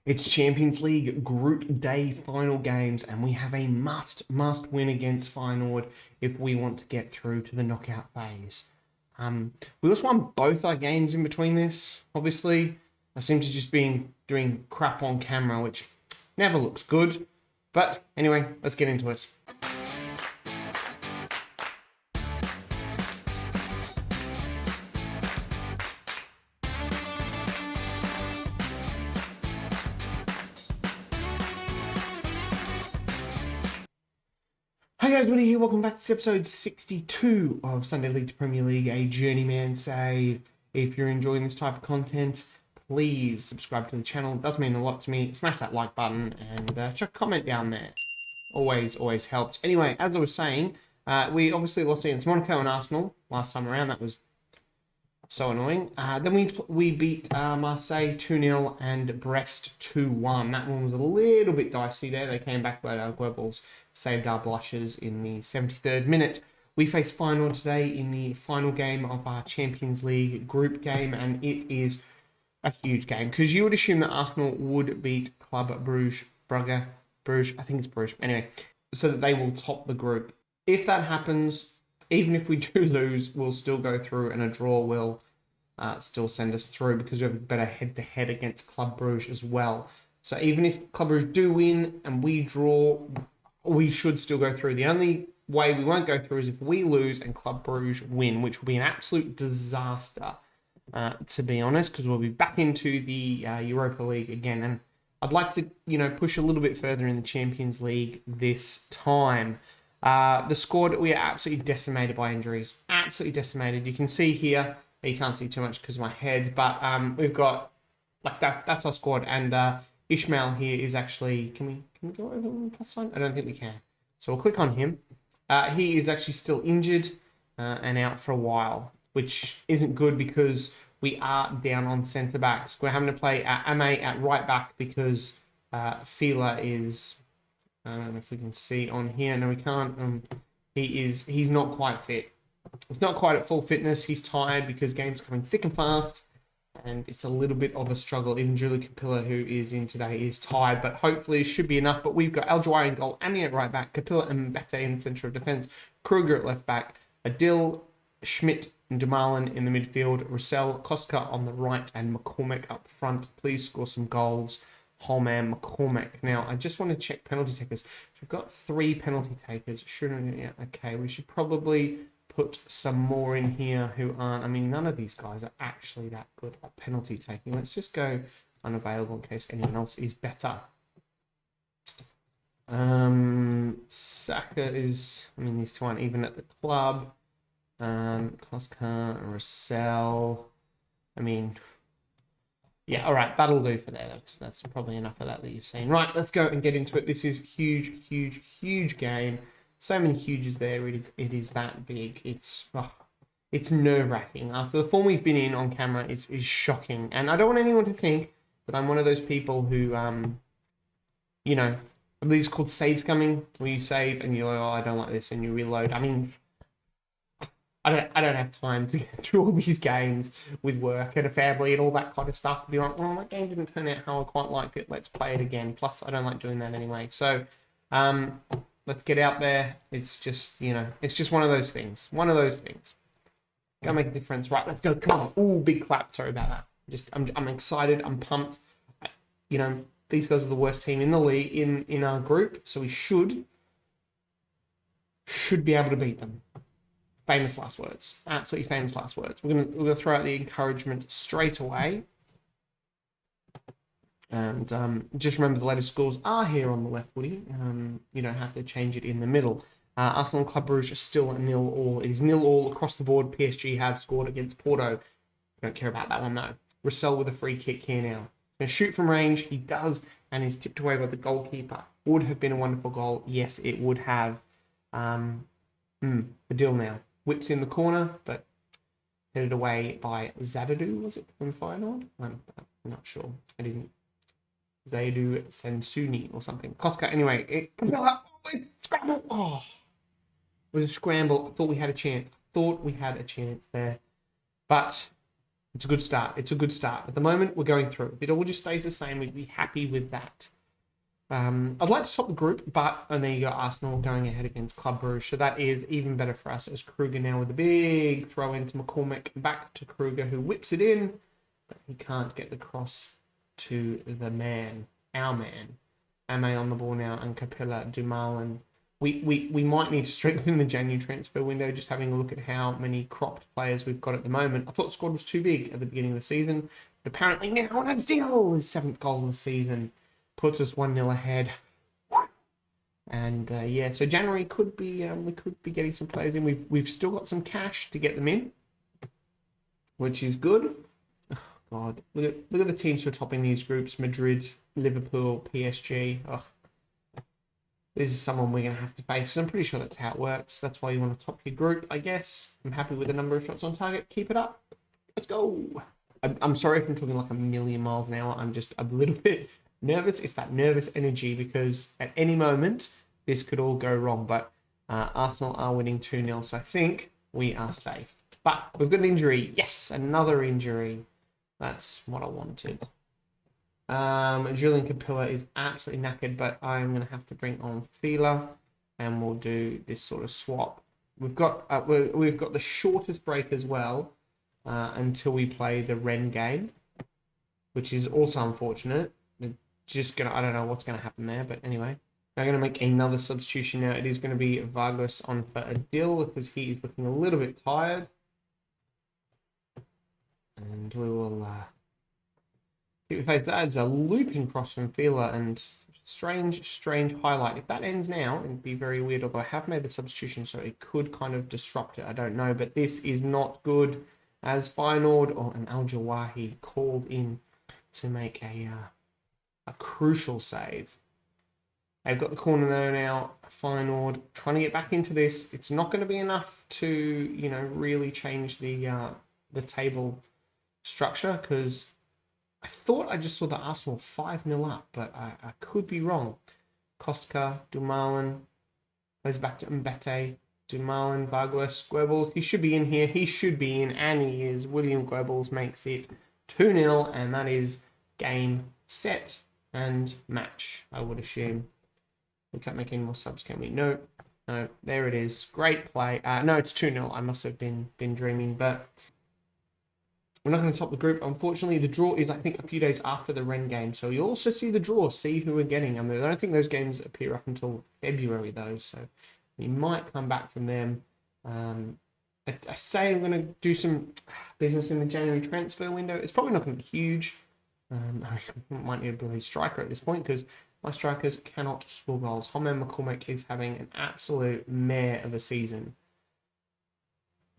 It's Champions League Group Day final games, and we have a must win against Feyenoord if we want to get through to the knockout phase. We also won both our games in between this. Obviously, I seem to just be doing crap on camera, which never looks good. But anyway, let's get into it. Hey guys, Woody here. Welcome back to episode 62 of Sunday League to Premier League, a Journeyman save. If you're enjoying this type of content, please subscribe to the channel. It does mean a lot to me. Smash that like button and chuck a comment down there. Always helps. Anyway, as I was saying, we obviously lost against Monaco and Arsenal last time around. That was so annoying. Then we beat Marseille 2-0 and Brest 2-1. That one was a little bit dicey there. They came back, but Goebbels saved our blushes in the 73rd minute. We face Feyenoord today in the final game of our Champions League group game, and it is a huge game because you would assume that Arsenal would beat Club Bruges, I think it's Bruges, anyway, so that they will top the group. If that happens, even if we do lose, we'll still go through, and a draw will still send us through because we have a better head-to-head against Club Bruges as well. So even if Club Bruges do win and we draw, we should still go through. The only way we won't go through is if we lose and Club Bruges win, which will be an absolute disaster, to be honest, because we'll be back into the Europa League again. And I'd like to, push a little bit further in the Champions League this time. The squad, we are absolutely decimated by injuries. Absolutely decimated. You can see here, you can't see too much because of my head, but we've got, like that. That's our squad. And Ishmael here is actually, can we go over the plus sign? I don't think we can. So we'll click on him. He is actually still injured and out for a while, which isn't good because we are down on centre backs. We're having to play Ame at right back because Fila is, I don't know if we can see on here. No, we can't. He's not quite fit. He's not quite at full fitness. He's tired because games are coming thick and fast. And it's a little bit of a struggle. Even Julie Capilla, who is in today, is tired, but hopefully it should be enough. But we've got El Jawari in goal, Annie at right back, Capilla and Mbete in the centre of defence, Kruger at left back, Adil, Schmidt, and Dumoulin in the midfield, Russell, Koska on the right, and McCormick up front. Please score some goals. Holman, McCormick. Now, I just want to check penalty takers. We've got 3 penalty takers. Okay, we should probably put some more in here who aren't. I mean, none of these guys are actually that good at penalty taking. Let's just go unavailable in case anyone else is better. Saka is, these two aren't even at the club. Koska, Russell. Yeah, all right, that'll do for there. That's probably enough of that you've seen. Right, let's go and get into it. This is huge game. So many huges there. It is that big. It's nerve-wracking. After the form we've been in on camera is shocking. And I don't want anyone to think that I'm one of those people who, I believe it's called save scumming, where you save and you're like, oh, I don't like this, and you reload. I don't have time to get through all these games with work and a family and all that kind of stuff to be like, well, that game didn't turn out how I quite liked it. Let's play it again. Plus, I don't like doing that anyway. So, let's get out there. It's just, it's just one of those things. Gotta make a difference. Right, let's go. Come on. Ooh, big clap. Sorry about that. I'm excited. I'm pumped. These guys are the worst team in the league, in our group. So we should be able to beat them. Famous last words. Absolutely famous last words. We're gonna throw out the encouragement straight away. And just remember the latest scores are here on the left, Woody. You don't have to change it in the middle. Arsenal and Club Brugge are still 0-0. It is 0-0 across the board. PSG have scored against Porto. Don't care about that one though. Russell with a free kick here now. Going to shoot from range. He does, and he's tipped away by the goalkeeper. Would have been a wonderful goal. Yes, it would have. Adil now. Whips in the corner, but headed away by Zadadu, was it, from Feyenoord? I'm not sure. I didn't. Zaidu Sensuni or something. Koska, anyway. It was a scramble. I thought we had a chance. there. But It's a good start. It's a good start. At the moment, we're going through. If it all just stays the same, we'd be happy with that. I'd like to top the group, and there you go, Arsenal going ahead against Club Brugge. So that is even better for us as Kruger now with a big throw into McCormick. Back to Kruger, who whips it in, but he can't get the cross to the man, our man. Ame on the ball now, and Capilla, Dumoulin. We might need to strengthen the January transfer window, just having a look at how many cropped players we've got at the moment. I thought the squad was too big at the beginning of the season, but apparently now a deal, his 7th goal of the season. Puts us 1-0 ahead. And yeah, so January could be we could be getting some players in. We've still got some cash to get them in, which is good. Oh, God, look at the teams who are topping these groups: Madrid, Liverpool, PSG. Oh, this is someone we're going to have to face. I'm pretty sure that's how it works. That's why you want to top your group, I guess. I'm happy with the number of shots on target. Keep it up. Let's go. I'm sorry if I'm talking like a million miles an hour. I'm just a little bit nervous. It's that nervous energy because at any moment this could all go wrong. But Arsenal are winning 2-0, so I think we are safe. But we've got an injury. Yes, another injury. That's what I wanted. Julian Capilla is absolutely knackered, but I'm going to have to bring on Fila, and we'll do this sort of swap. We've got the shortest break as well until we play the Ren game, which is also unfortunate. I don't know what's going to happen there, but anyway. I'm going to make another substitution now. It is going to be Vargas on for Adil because he is looking a little bit tired. And we will keep the faith. That is a looping cross from Fila and strange highlight. If that ends now, it'd be very weird. Although I have made the substitution, so it could kind of disrupt it. I don't know, but this is not good as Feyenoord or an Al Jawahi called in to make a crucial save. They've got the corner there now. Feyenoord trying to get back into this. It's not going to be enough to, really change the table structure because I thought I just saw the Arsenal 5-0 up, but I could be wrong. Kostka, Dumoulin, goes back to Mbete, Dumoulin, Vargas, Goebbels. He should be in here. He should be in, and he is. William Goebbels makes it 2-0, and that is game, set, and match, I would assume. We can't make any more subs, can we? No, there it is. Great play. No, it's 2-0. I must have been dreaming, but we're not going to top the group. Unfortunately, the draw is, I think, a few days after the Ren game, so you'll also see the draw, see who we're getting. I don't think those games appear up until February, though, so we might come back from them. I say I'm going to do some business in the January transfer window. It's probably not going to be huge. I might need a bloody striker at this point because my strikers cannot score goals. Homer McCormick is having an absolute mare of a season.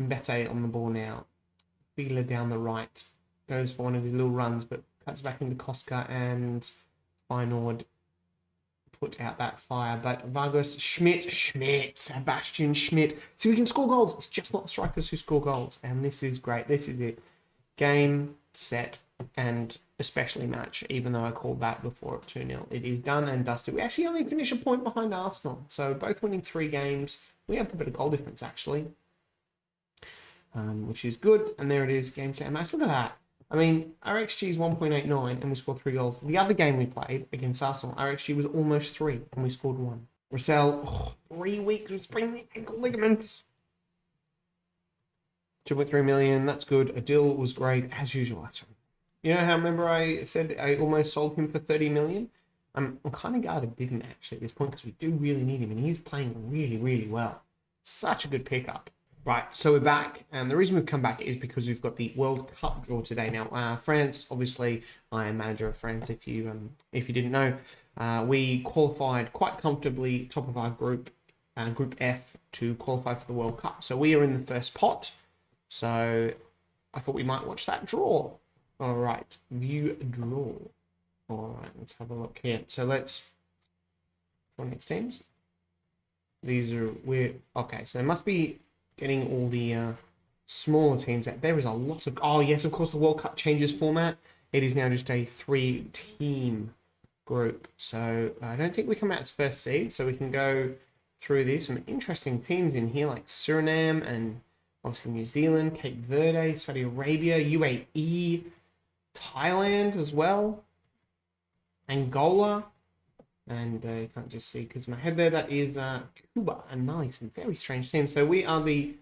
Mbete on the ball now. Fila down the right. Goes for one of his little runs, but cuts back into Koska and Feyenoord put out that fire. But Vargas, Sebastian Schmidt. See, we can score goals. It's just not the strikers who score goals. And this is great. This is it. Game, set, and especially match, even though I called that before at 2-0. It is done and dusted. We actually only finish a point behind Arsenal. So both winning 3 games. We have a bit of goal difference, actually. Which is good. And there it is, game, set, and match. Look at that. I mean, our XG is 1.89 and we scored 3 goals. The other game we played against Arsenal, our XG was almost 3 and we scored 1. Russell, 3 weeks of spraining the ankle ligaments. 2.3 million, that's good. Adil was great, as usual. You know how, remember I said I almost sold him for 30 million? I'm kind of glad I didn't actually at this point because we do really need him and he's playing really, really well. Such a good pickup. Right, so we're back, and the reason we've come back is because we've got the World Cup draw today. Now, France, obviously, I am manager of France. If you didn't know, we qualified quite comfortably, top of our group, Group F, to qualify for the World Cup. So we are in the first pot. So I thought we might watch that draw. All right, view draw. All right, let's have a look here. So let's draw next teams. These are weird. Okay, so there must be getting all the smaller teams. There is a lot of... Oh, yes, of course, the World Cup changes format. It is now just a 3-team group. So I don't think we come out as first seed, so we can go through these. Some interesting teams in here, like Suriname and Obviously New Zealand, Cape Verde, Saudi Arabia, UAE, Thailand as well, Angola, and you can't just see because my head there, that is Cuba and Mali, some very strange teams. So we are the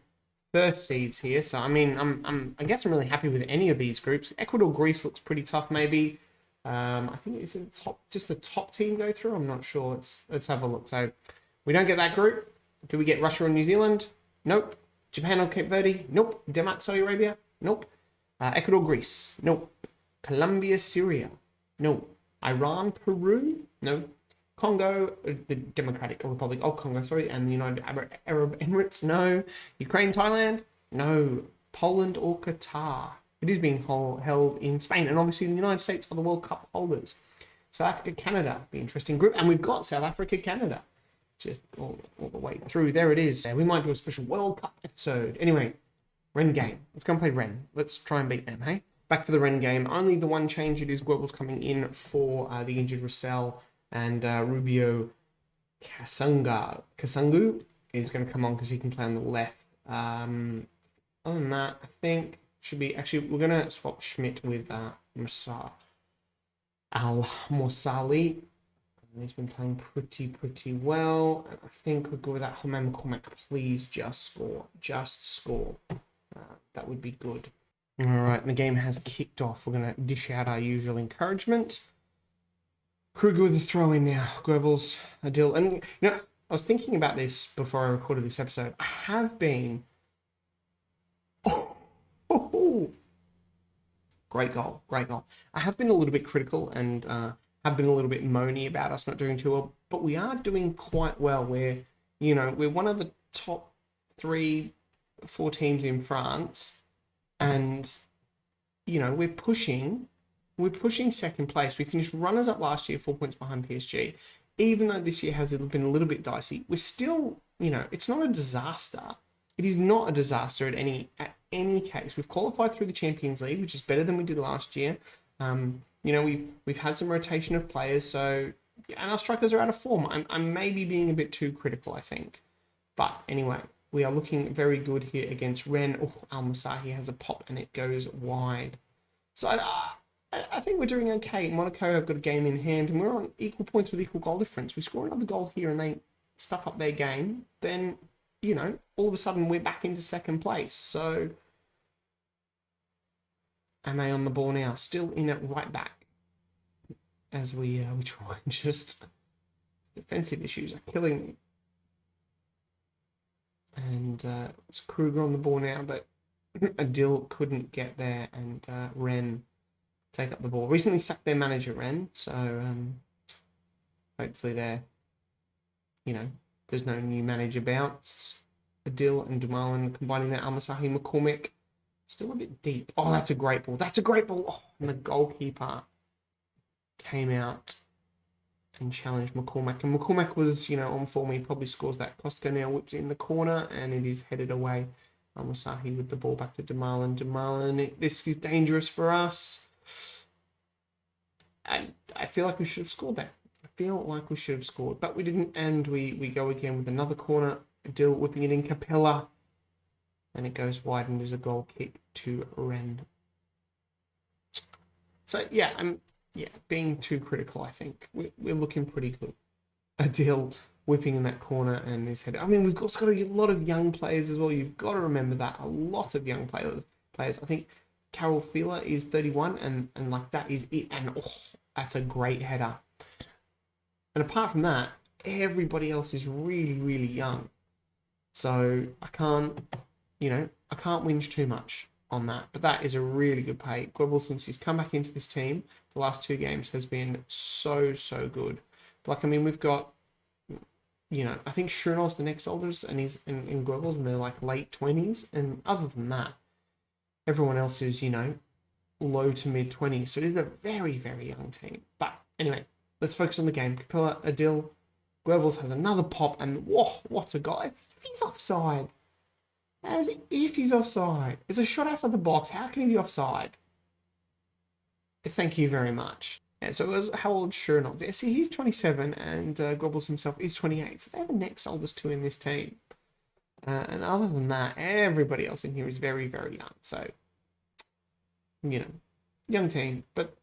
first seeds here. So I mean, I guess I'm really happy with any of these groups. Ecuador, Greece looks pretty tough. Maybe I think it's in top, just the top team go through. I'm not sure. Let's have a look. So we don't get that group. Do we get Russia or New Zealand? Nope. Japan or Cape Verde? Nope. Denmark, Saudi Arabia? Nope. Ecuador, Greece? Nope. Colombia, Syria? No. Iran, Peru? No. Congo, the Democratic Republic of Congo, sorry, and the United Arab Emirates? No. Ukraine, Thailand? No. Poland or Qatar? It is being held in Spain, and obviously the United States are the World Cup holders. South Africa, Canada, be an interesting group, and we've got South Africa, Canada, just all the way through. There it is. We might do a special World Cup episode. Anyway, Ren game. Let's go and play Ren. Let's try and beat them, hey? Back for the Ren game. Only the one change, it is Guebel's coming in for the injured Russell, and Rubio Kasangu is going to come on because he can play on the left. Other than that, I think should be, actually, we're going to swap Schmidt with Al-Morsali. He's been playing pretty well. I think we'll go with that. Homan McCormack, please just score. Just score. That would be good. All right, the game has kicked off. We're going to dish out our usual encouragement. Kruger with the throw in now. Goebbels, Adil. And, you know, I was thinking about this before I recorded this episode. I have been... Oh, great goal, great goal. I have been a little bit critical and have been a little bit moany about us not doing too well, but we are doing quite well. We're one of the top 3-4 teams in France, and we're pushing second place. We finished runners up last year, 4 points behind PSG. Even though this year has been a little bit dicey, we're still, it's not a disaster. It is not a disaster at any case. We've qualified through the Champions League, which is better than we did last year. We've had some rotation of players, so and our strikers are out of form. I'm maybe being a bit too critical, I think. But anyway, we are looking very good here against Ren. Oh, Al Musahi has a pop and it goes wide. So I think we're doing okay. Monaco have got a game in hand, and we're on equal points with equal goal difference. We score another goal here and they stuff up their game, then all of a sudden we're back into second place. So, am I on the ball now? Still in it right back. As we try and just... defensive issues are killing me. And it's Kruger on the ball now, but Adil couldn't get there, and Ren take up the ball. Recently sacked their manager, Ren, so hopefully there's no new manager bounce. Adil and Dumoulin combining that. Al-Masahi, McCormick, still a bit deep. Oh, that's a great ball. That's a great ball. Oh, and the goalkeeper came out and challenged McCormack. And McCormack was, on form. He probably scores that. Costa now whips in the corner, and it is headed away. Al-Masahi with the ball back to Dumoulin. Dumoulin, this is dangerous for us. I feel like we should have scored there. But we didn't, and we go again with another corner. Adil whipping it in, Capella, and it goes wide, and there's a goal kick to Ren. So I'm being too critical. I think we're looking pretty good. Adil whipping in that corner and his head. I mean, we've got a lot of young players as well. You've got to remember that, a lot of young players. I think Carol Fila is 31, and like that is it. And that's a great header. And apart from that, everybody else is really, really young. So I can't whinge too much on that. But that is a really good play. Goebel, since he's come back into this team, the last 2 games has been so good. Like, I mean, we've got, I think Schurnall's the next oldest, and he's in Goebel's, and they're like late 20s. And other than that, everyone else is, low to mid 20s. So it is a very, very young team. But anyway, let's focus on the game. Capella, Adil, Goebbels has another pop, and whoa, what a goal. He's offside. As if he's offside. It's a shot outside the box. How can he be offside? Thank you very much. Yeah, so it was, how old Schurnall? Yeah, see, he's 27, and Goebbels himself is 28. So they're the next oldest 2 in this team. And other than that, everybody else in here is very, very young. So, you know, young team. But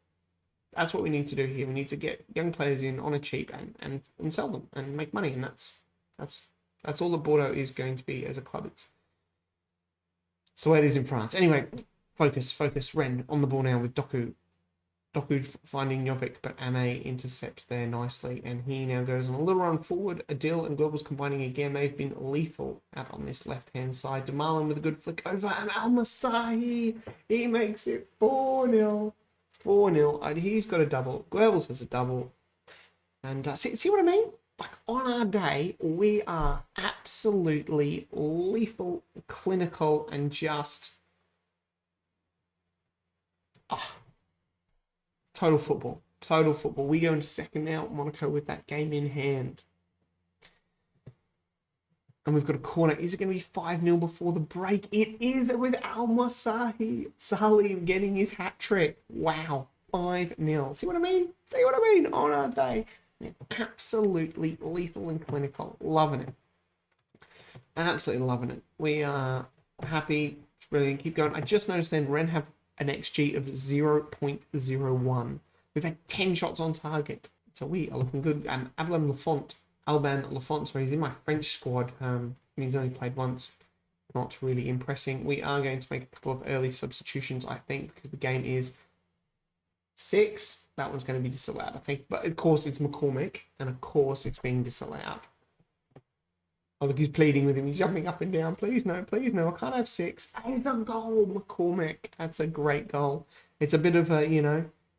that's what we need to do here. We need to get young players in on a cheap and sell them and make money. And that's all that Bordeaux is going to be as a club. It's the way it is in France. Anyway, focus. Ren on the ball now with Doku. Doku finding Jovic, but Ame intercepts there nicely, and he now goes on a little run forward. Adil and Goebbels combining again. They've been lethal out on this left-hand side. Demarlin with a good flick over, and Al-Masahi, he makes it 4-0. 4-0, and he's got a double. Goebbels has a double. And see what I mean? Like, on our day, we are absolutely lethal, clinical, and just... Total football. Total football. We go into second now, Monaco with that game in hand. And we've got a corner. Is it going to be 5-0 before the break? It is with Al-Masahi. Salim getting his hat-trick. Wow. 5-0. See what I mean? See what I mean? On our day. Absolutely lethal and clinical. Loving it. Absolutely loving it. We are happy. It's brilliant. Keep going. I just noticed then Ren have an XG of 0.01. We've had 10 shots on target. So we are looking good. Alban Lafont, sorry, he's in my French squad. He's only played once. Not really impressing. We are going to make a couple of early substitutions, I think, because the game is 6. That one's going to be disallowed, I think. But of course, it's McCormick, and of course, it's being disallowed. Oh, look, he's pleading with him. He's jumping up and down. Please, no, I can't have 6. It's a goal, McCormick. That's a great goal. It's a bit of a,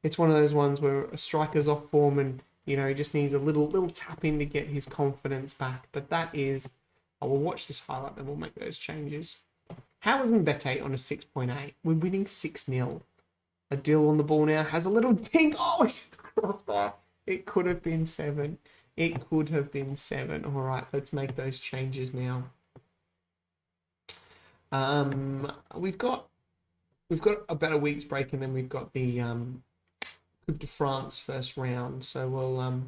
it's one of those ones where a striker's off form and, he just needs a little tap in to get his confidence back. But that is, I will watch this highlight, then we'll make those changes. How is Mbete on a 6.8? We're winning 6-0. Adil on the ball now has a little dink. Oh, it's across there. It could have been 7. It could have been 7. All right, let's make those changes now. We've got about a week's break, and then we've got the Coupe de France first round. So we'll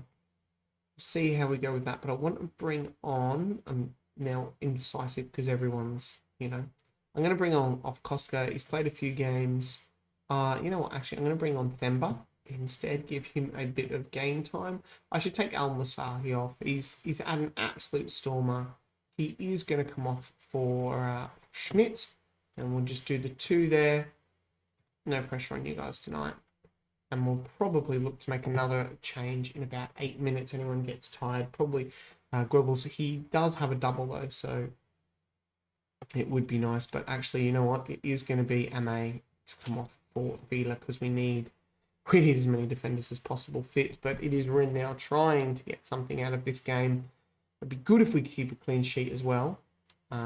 see how we go with that. But I want to bring on. I'm now indecisive because everyone's, I'm going to bring on off Koska. He's played a few games. You know what? Actually, I'm going to bring on Themba. Instead, give him a bit of game time. I should take Al-Masahi off. He's at an absolute stormer. He is going to come off for Schmidt, and we'll just do the 2 there. No pressure on you guys tonight. And we'll probably look to make another change in about 8 minutes. Anyone gets tired, probably Goebbels. He does have a double though, so it would be nice. But actually, you know what? It is going to be Ame to come off for Fila because we need as many defenders as possible fit, but it is Ren now trying to get something out of this game. It'd be good if we could keep a clean sheet as well.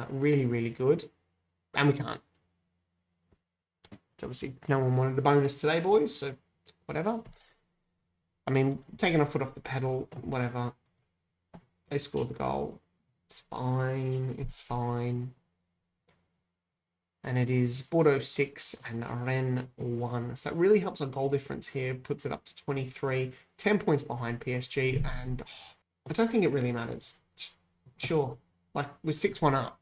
Really, really good. And we can't. So obviously, no one wanted a bonus today, boys, so whatever. I mean, taking our foot off the pedal, whatever. They scored the goal. It's fine. It's fine. And it is Bordeaux 6 and Rennes 1. So it really helps our goal difference here. Puts it up to 23. 10 points behind PSG. And I don't think it really matters. Sure. Like, we're 6-1 up.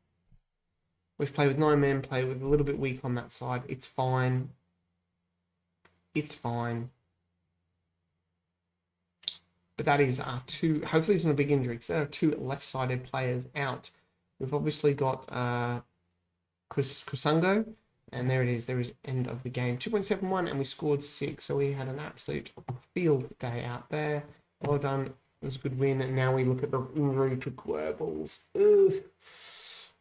We've played with 9 men. Played with a little bit weak on that side. It's fine. It's fine. But that is our 2... Hopefully it's not a big injury. Because there are 2 left-sided players out. We've obviously got... Kusango, and there it is. There is end of the game. 2.71, and we scored 6, so we had an absolute field day out there. Well done. It was a good win, and now we look at the injury to Goebbels. Ugh.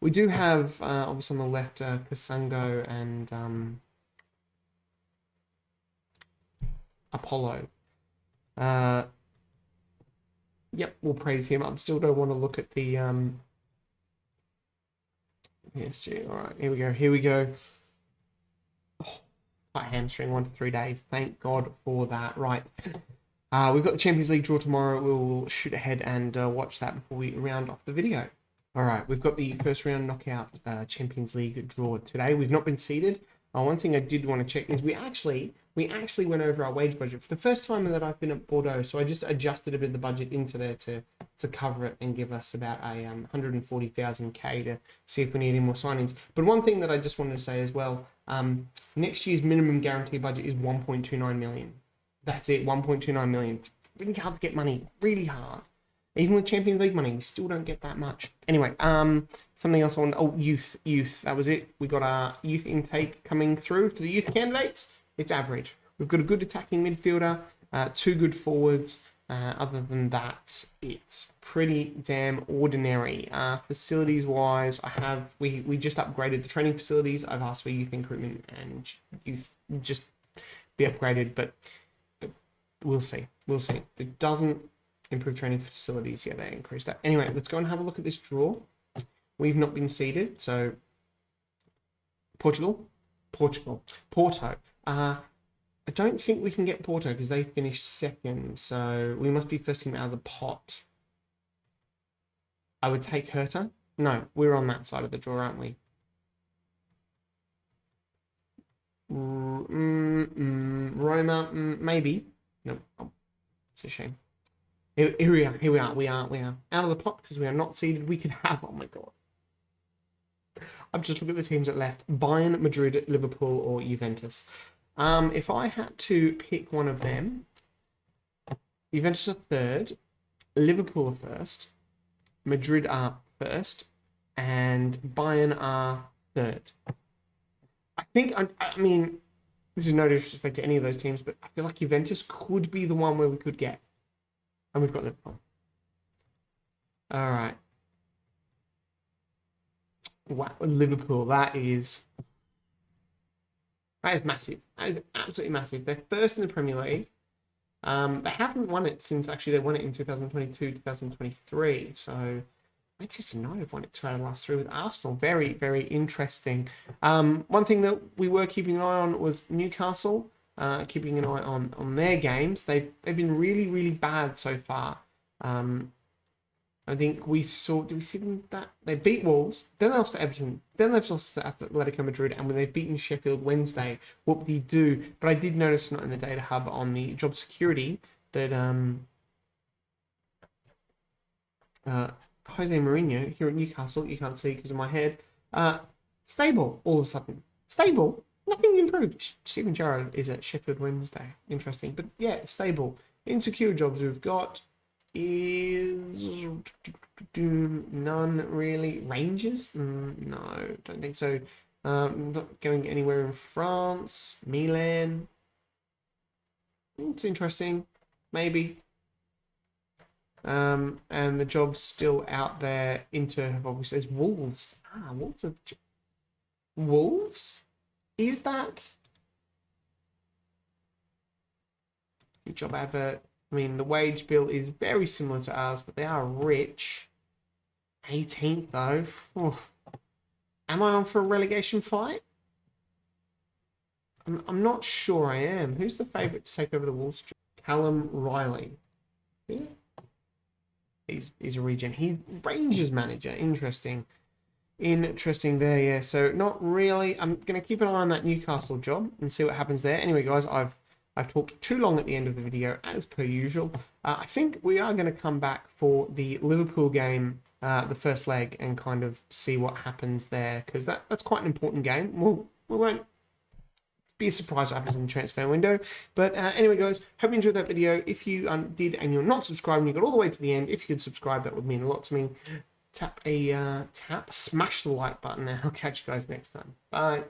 We do have, obviously on the left, Kusango and Apollo. Yep, we'll praise him. I still don't want to look at the... PSG. All right, here we go. Oh, hamstring 1 to 3 days. Thank God for that. Right. We've got the Champions League draw tomorrow. We'll shoot ahead and watch that before we round off the video. All right, we've got the first round knockout Champions League draw today. We've not been seeded. One thing I did want to check is we actually we actually went over our wage budget for the first time that I've been at Bordeaux. So I just adjusted a bit of the budget into there to cover it and give us about a 140,000 K to see if we need any more signings. But one thing that I just wanted to say as well, next year's minimum guarantee budget is 1.29 million. That's it, 1.29 million. It's really hard to get money, really hard. Even with Champions League money, we still don't get that much. Anyway, something else on, youth, that was it. We got our youth intake coming through for the youth candidates. It's average. We've got a good attacking midfielder, 2 good forwards. Other than that, it's pretty damn ordinary. Facilities wise, we just upgraded the training facilities. I've asked for youth recruitment and youth just be upgraded, but we'll see. It doesn't improve training facilities. Yeah, they increase that. Anyway, let's go and have a look at this draw. We've not been seeded, so Porto. I don't think we can get Porto because they finished second, so we must be first team out of the pot. I would take Hertha. No, we're on that side of the draw, aren't we? Roma, maybe. No, it's a shame. Here we are. We are out of the pot because we are not seeded. We could have, oh my god. I've just looked at the teams that left. Bayern, Madrid, Liverpool, or Juventus. If I had to pick one of them, Juventus are third, Liverpool are first, Madrid are first, and Bayern are third. I think, I mean, this is no disrespect to any of those teams, but I feel like Juventus could be the one where we could get. And we've got Liverpool. All right. Wow, Liverpool, that is massive. That is absolutely massive. They're first in the Premier League. They haven't won it since, actually, they won it in 2022, 2023. So, I just know they've won it 2 out of the last 3 with Arsenal. Very, very interesting. One thing that we were keeping an eye on was Newcastle. Keeping an eye on their games. They've been really, really bad so far. I think did we see them that? They beat Wolves, then they lost to Everton, then they've lost to Atletico Madrid, and when they've beaten Sheffield Wednesday, what they do? But I did notice, not in the data hub, on the job security, that Jose Mourinho here at Newcastle, you can't see because of my head, stable all of a sudden. Stable? Nothing's improved. Steven Gerrard is at Sheffield Wednesday. Interesting. But yeah, stable. Insecure jobs we've got is none really. Rangers? No, don't think so. Not going anywhere in France. Milan. It's interesting. Maybe. And the job's still out there. Inter have obviously, there's Wolves. Wolves? Is that good job advert? I mean, the wage bill is very similar to ours, but they are rich. 18th though. Oof. Am I on for a relegation fight? I'm not sure I am. Who's the favourite to take over the Wolves? Callum Riley. Yeah. He's a regen. He's Rangers manager. Interesting there, yeah. So not really. I'm going to keep an eye on that Newcastle job and see what happens there. Anyway, guys, I've talked too long at the end of the video, as per usual. I think we are going to come back for the Liverpool game, the first leg, and kind of see what happens there, because that's quite an important game. We won't be a surprise what happens in the transfer window. But anyway, guys, hope you enjoyed that video. If you did and you're not subscribed and you got all the way to the end, if you could subscribe, that would mean a lot to me. Smash the like button, and I'll catch you guys next time. Bye.